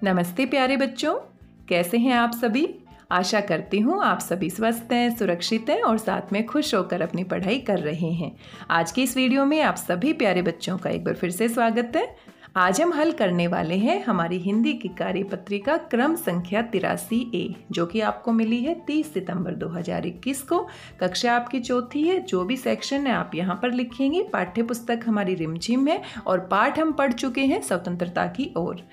नमस्ते प्यारे बच्चों, कैसे हैं आप सभी। आशा करती हूँ आप सभी स्वस्थ हैं, सुरक्षित हैं और साथ में खुश होकर अपनी पढ़ाई कर रहे हैं। आज की इस वीडियो में आप सभी प्यारे बच्चों का एक बार फिर से स्वागत है। आज हम हल करने वाले हैं हमारी हिंदी की कार्यपत्रिका क्रम संख्या 83A, जो कि आपको मिली है 30 सितंबर 2021 को। कक्षा आपकी चौथी है। जो भी सेक्शन है आप यहाँ पर लिखेंगे। पाठ्य पुस्तक हमारी रिमझिम है और पाठ हम पढ़ चुके हैं स्वतंत्रता की ओर।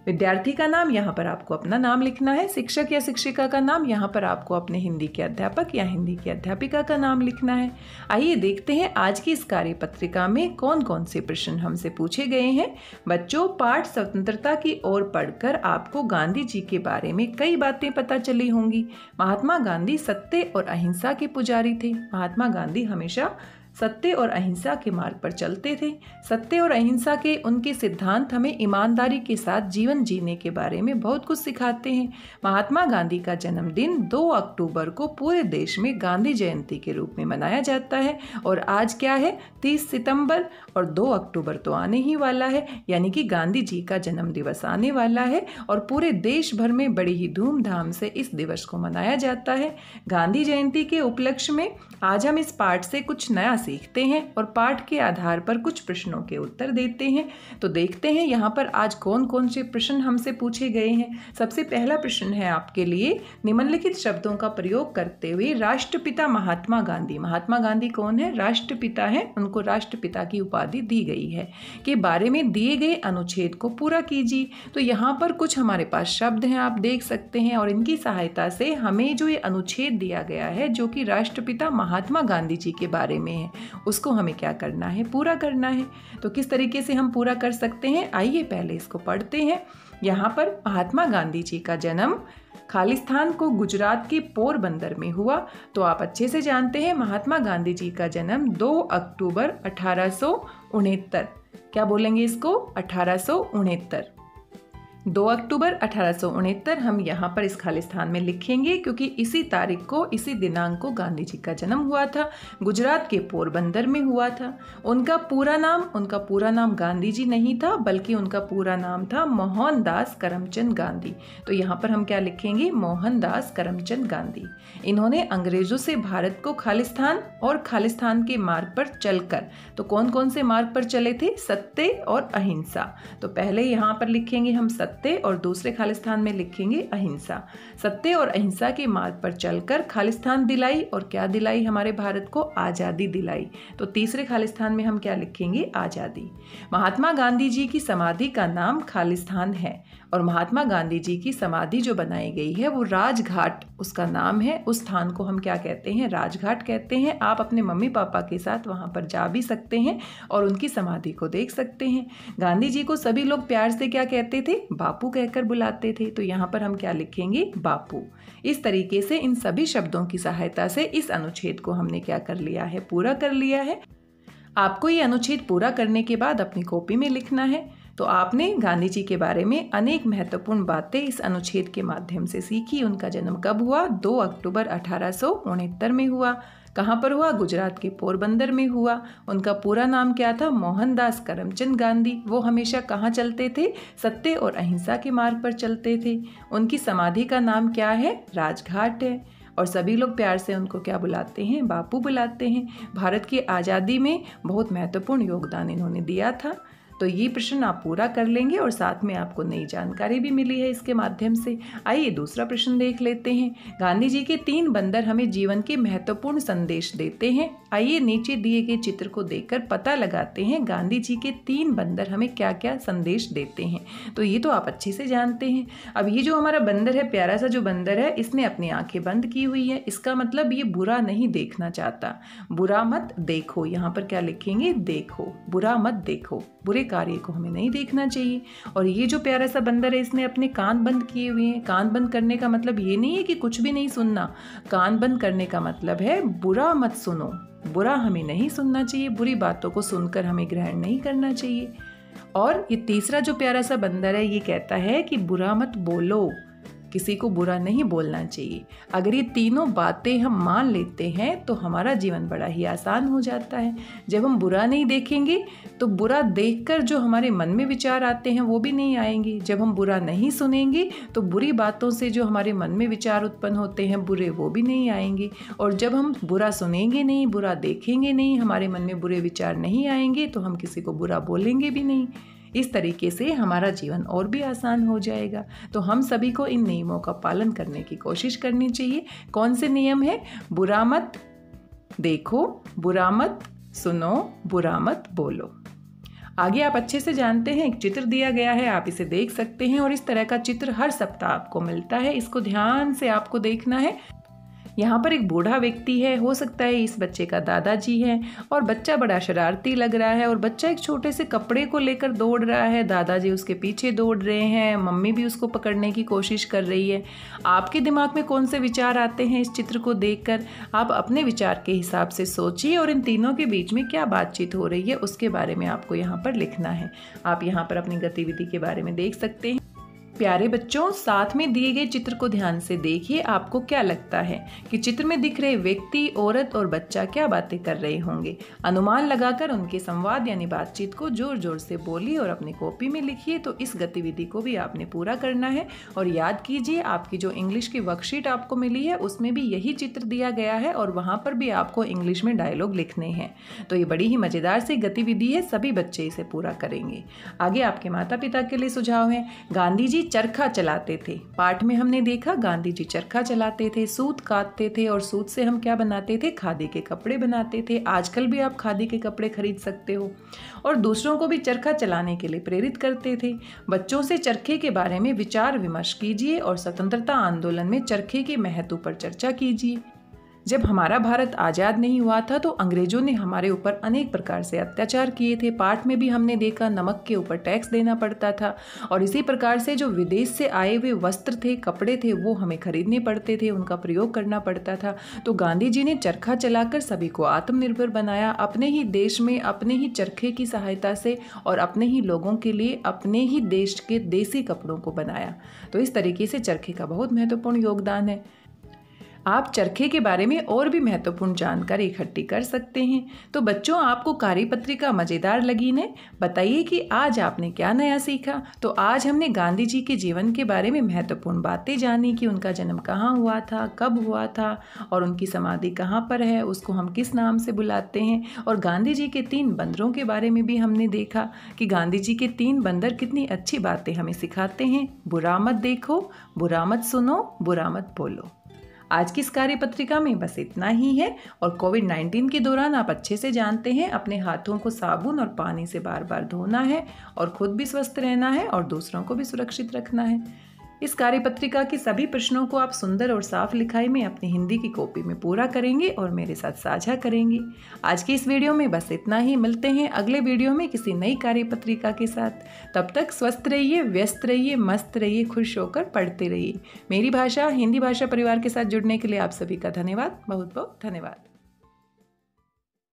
विद्यार्थी का नाम यहाँ पर आपको अपना नाम लिखना है। शिक्षक या शिक्षिका का नाम यहाँ पर आपको अपने हिंदी के अध्यापक या हिंदी की अध्यापिका का नाम लिखना है। आइए देखते हैं आज की इस कार्यपत्रिका में कौन कौन से प्रश्न हमसे पूछे गए हैं। बच्चों, पाठ स्वतंत्रता की ओर पढ़कर आपको गांधी जी के बारे में कई बातें पता चली होंगी। महात्मा गांधी सत्य और अहिंसा के पुजारी थे। महात्मा गांधी हमेशा सत्य और अहिंसा के मार्ग पर चलते थे। सत्य और अहिंसा के उनके सिद्धांत हमें ईमानदारी के साथ जीवन जीने के बारे में बहुत कुछ सिखाते हैं। महात्मा गांधी का जन्मदिन 2 अक्टूबर को पूरे देश में गांधी जयंती के रूप में मनाया जाता है। और आज क्या है, 30 सितंबर, और 2 अक्टूबर तो आने ही वाला है, यानी कि गांधी जी का जन्म दिवस आने वाला है और पूरे देश भर में बड़ी ही धूमधाम से इस दिवस को मनाया जाता है। गांधी जयंती के उपलक्ष्य में आज हम इस पाठ से कुछ नया सीखते हैं और पाठ के आधार पर कुछ प्रश्नों के उत्तर देते हैं। तो देखते हैं यहाँ पर आज कौन कौन से प्रश्न हमसे पूछे गए हैं। सबसे पहला प्रश्न है आपके लिए, निम्नलिखित शब्दों का प्रयोग करते हुए राष्ट्रपिता महात्मा गांधी, महात्मा गांधी कौन है, राष्ट्रपिता है, उनको राष्ट्रपिता की उपाधि दी गई है, के बारे में दिए गए अनुच्छेद को पूरा कीजिए। तो यहाँ पर कुछ हमारे पास शब्द हैं, आप देख सकते हैं, और इनकी सहायता से हमें जो ये अनुच्छेद दिया गया है जो कि राष्ट्रपिता महात्मा गांधी जी के बारे में है, उसको हमें क्या करना है, पूरा करना है। तो किस तरीके से हम पूरा कर सकते हैं, आइए पहले इसको पढ़ते हैं। यहाँ पर महात्मा गांधी जी का जन्म खालिस्तान को गुजरात के पोरबंदर में हुआ। तो आप अच्छे से जानते हैं महात्मा गांधी जी का जन्म 2 अक्टूबर 1869, क्या बोलेंगे इसको, 1869, 2 अक्टूबर 1869 हम यहाँ पर इस खालिस्तान में लिखेंगे क्योंकि इसी तारीख को, इसी दिनांक को गांधी जी का जन्म हुआ था। गुजरात के पोरबंदर में हुआ था। उनका पूरा नाम गांधी जी नहीं था, बल्कि उनका पूरा नाम था मोहनदास करमचंद गांधी। तो यहाँ पर हम क्या लिखेंगे, मोहनदास करमचंद गांधी। इन्होंने अंग्रेजों से भारत को खालिस्तान और खालिस्तान के मार्ग पर चलकर, तो कौन कौन से मार्ग पर चले थे, सत्य और अहिंसा। तो पहले यहाँ पर लिखेंगे हम सत्य और दूसरे खालिस्तान में लिखेंगे अहिंसा। सत्य और अहिंसा के मार्ग पर चलकर खालिस्तान दिलाई, और क्या दिलाई, हमारे भारत को आज़ादी दिलाई। तो तीसरे खालिस्तान में हम क्या लिखेंगे, आज़ादी। महात्मा गांधी जी की समाधि का नाम खालिस्तान है, और महात्मा गांधी जी की समाधि जो बनाई गई है वो राजघाट उसका नाम है। उस स्थान को हम क्या कहते हैं, राजघाट कहते हैं। आप अपने मम्मी पापा के साथ वहाँ पर जा भी सकते हैं और उनकी समाधि को देख सकते हैं। गांधी जी को सभी लोग प्यार से क्या कहते थे, बापू कहकर बुलाते थे। तो यहाँ पर हम क्या लिखेंगे, बापू। इस तरीके से इन सभी शब्दों की सहायता से इस अनुच्छेद को हमने क्या कर लिया है, पूरा कर लिया है। आपको ये अनुच्छेद पूरा करने के बाद अपनी कॉपी में लिखना है। तो आपने गांधी जी के बारे में अनेक महत्वपूर्ण बातें इस अनुच्छेद के माध्यम से सीखी। उनका जन्म कब हुआ, 2 अक्टूबर 1869 में हुआ। कहाँ पर हुआ, गुजरात के पोरबंदर में हुआ। उनका पूरा नाम क्या था, मोहनदास करमचंद गांधी। वो हमेशा कहाँ चलते थे, सत्य और अहिंसा के मार्ग पर चलते थे। उनकी समाधि का नाम क्या है, राजघाट है, और सभी लोग प्यार से उनको क्या बुलाते हैं, बापू बुलाते हैं। भारत की आज़ादी में बहुत महत्वपूर्ण योगदान इन्होंने दिया था। तो ये प्रश्न आप पूरा कर लेंगे और साथ में आपको नई जानकारी भी मिली है इसके माध्यम से। आइए दूसरा प्रश्न देख लेते हैं। गांधी जी के 3 बंदर हमें जीवन के महत्वपूर्ण संदेश देते हैं। आइए नीचे दिए गए चित्र को देखकर पता लगाते हैं गांधी जी के 3 बंदर हमें क्या क्या संदेश देते हैं। तो ये तो आप अच्छे से जानते हैं। अब ये जो हमारा बंदर है, प्यारा सा जो बंदर है, इसने अपनी आंखें बंद की हुई है। इसका मतलब ये बुरा नहीं देखना चाहता। बुरा मत देखो, यहाँ पर क्या लिखेंगे, देखो, बुरा मत देखो, बुरे कार्य को हमें नहीं देखना चाहिए। और ये जो प्यारा सा बंदर है, इसने अपने कान बंद किए हुए हैं। कान बंद करने का मतलब ये नहीं है कि कुछ भी नहीं सुनना। कान बंद करने का मतलब है बुरा मत सुनो, बुरा हमें नहीं सुनना चाहिए, बुरी बातों को सुनकर हमें ग्रहण नहीं करना चाहिए। और ये तीसरा जो प्यारा सा बंदर है, ये कहता है कि बुरा मत बोलो, किसी को बुरा नहीं बोलना चाहिए। अगर ये तीनों बातें हम मान लेते हैं तो हमारा जीवन बड़ा ही आसान हो जाता है। जब हम बुरा नहीं देखेंगे तो बुरा देखकर जो हमारे मन में विचार आते हैं वो भी नहीं आएंगे। जब हम बुरा नहीं सुनेंगे तो बुरी बातों से जो हमारे मन में विचार उत्पन्न होते हैं बुरे, वो भी नहीं आएंगे। और जब हम बुरा सुनेंगे नहीं, बुरा देखेंगे नहीं, हमारे मन में बुरे विचार नहीं आएंगे तो हम किसी को बुरा बोलेंगे भी नहीं। इस तरीके से हमारा जीवन और भी आसान हो जाएगा। तो हम सभी को इन नियमों का पालन करने की कोशिश करनी चाहिए। कौन से नियम है? बुरा मत देखो, बुरा मत सुनो, बुरा मत बोलो। आगे आप अच्छे से जानते हैं, एक चित्र दिया गया है, आप इसे देख सकते हैं। और इस तरह का चित्र हर सप्ताह आपको मिलता है, इसको ध्यान से आपको देखना है। यहाँ पर एक बूढ़ा व्यक्ति है, हो सकता है इस बच्चे का दादाजी है, और बच्चा बड़ा शरारती लग रहा है और बच्चा एक छोटे से कपड़े को लेकर दौड़ रहा है। दादाजी उसके पीछे दौड़ रहे हैं, मम्मी भी उसको पकड़ने की कोशिश कर रही है। आपके दिमाग में कौन से विचार आते हैं इस चित्र को देखकर? आप अपने विचार के हिसाब से सोचिए और इन तीनों के बीच में क्या बातचीत हो रही है उसके बारे में आपको यहाँ पर लिखना है। आप यहाँ पर अपनी गतिविधि के बारे में देख सकते हैं। प्यारे बच्चों, साथ में दिए गए चित्र को ध्यान से देखिए। आपको क्या लगता है कि चित्र में दिख रहे व्यक्ति, औरत और बच्चा क्या बातें कर रहे होंगे? अनुमान लगाकर उनके संवाद यानी बातचीत को जोर जोर से बोलिए और अपनी कॉपी में लिखिए। तो इस गतिविधि को भी आपने पूरा करना है। और याद कीजिए, आपकी जो इंग्लिश की वर्कशीट आपको मिली है उसमें भी यही चित्र दिया गया है और वहाँ पर भी आपको इंग्लिश में डायलॉग लिखने हैं। तो ये बड़ी ही मज़ेदार सी गतिविधि है, सभी बच्चे इसे पूरा करेंगे। आगे आपके माता पिता के लिए सुझाव है। गांधी जी चरखा चलाते थे। पाठ में हमने देखा गांधी जी चरखा चलाते थे, सूत काटते थे और सूत से हम क्या बनाते थे? खादी के कपड़े बनाते थे। आजकल भी आप खादी के कपड़े खरीद सकते हो। और दूसरों को भी चरखा चलाने के लिए प्रेरित करते थे। बच्चों से चरखे के बारे में विचार विमर्श कीजिए और स्वतंत्रता आंदोलन में चरखे के महत्व पर चर्चा कीजिए। जब हमारा भारत आज़ाद नहीं हुआ था तो अंग्रेजों ने हमारे ऊपर अनेक प्रकार से अत्याचार किए थे। पाठ में भी हमने देखा नमक के ऊपर टैक्स देना पड़ता था और इसी प्रकार से जो विदेश से आए हुए वस्त्र थे, कपड़े थे, वो हमें खरीदने पड़ते थे, उनका प्रयोग करना पड़ता था। तो गांधी जी ने चरखा चलाकर सभी को आत्मनिर्भर बनाया, अपने ही देश में अपने ही चरखे की सहायता से और अपने ही लोगों के लिए अपने ही देश के देसी कपड़ों को बनाया। तो इस तरीके से चरखे का बहुत महत्वपूर्ण योगदान है। आप चरखे के बारे में और भी महत्वपूर्ण जानकारी इकट्ठी कर सकते हैं। तो बच्चों, आपको कार्यपत्रिका मज़ेदार लगी ने? बताइए कि आज आपने क्या नया सीखा। तो आज हमने गांधी जी के जीवन के बारे में महत्वपूर्ण बातें जानी कि उनका जन्म कहाँ हुआ था, कब हुआ था और उनकी समाधि कहाँ पर है, उसको हम किस नाम से बुलाते हैं। और गांधी जी के 3 बंदरों के बारे में भी हमने देखा कि गांधी जी के 3 बंदर कितनी अच्छी बातें हमें सिखाते हैं। बुरा मत देखो, बुरा मत सुनो, बुरा मत बोलो। आज की इस कार्यपत्रिका में बस इतना ही है। और कोविड-19 के दौरान आप अच्छे से जानते हैं, अपने हाथों को साबुन और पानी से बार बार धोना है और खुद भी स्वस्थ रहना है और दूसरों को भी सुरक्षित रखना है। इस कार्यपत्रिका के सभी प्रश्नों को आप सुंदर और साफ लिखाई में अपनी हिंदी की कॉपी में पूरा करेंगे और मेरे साथ साझा करेंगे। आज की इस वीडियो में बस इतना ही। मिलते हैं अगले वीडियो में किसी नई कार्यपत्रिका के साथ। तब तक स्वस्थ रहिए, व्यस्त रहिए, मस्त रहिए, खुश होकर पढ़ते रहिए। मेरी भाषा हिंदी भाषा परिवार के साथ जुड़ने के लिए आप सभी का धन्यवाद, बहुत बहुत धन्यवाद।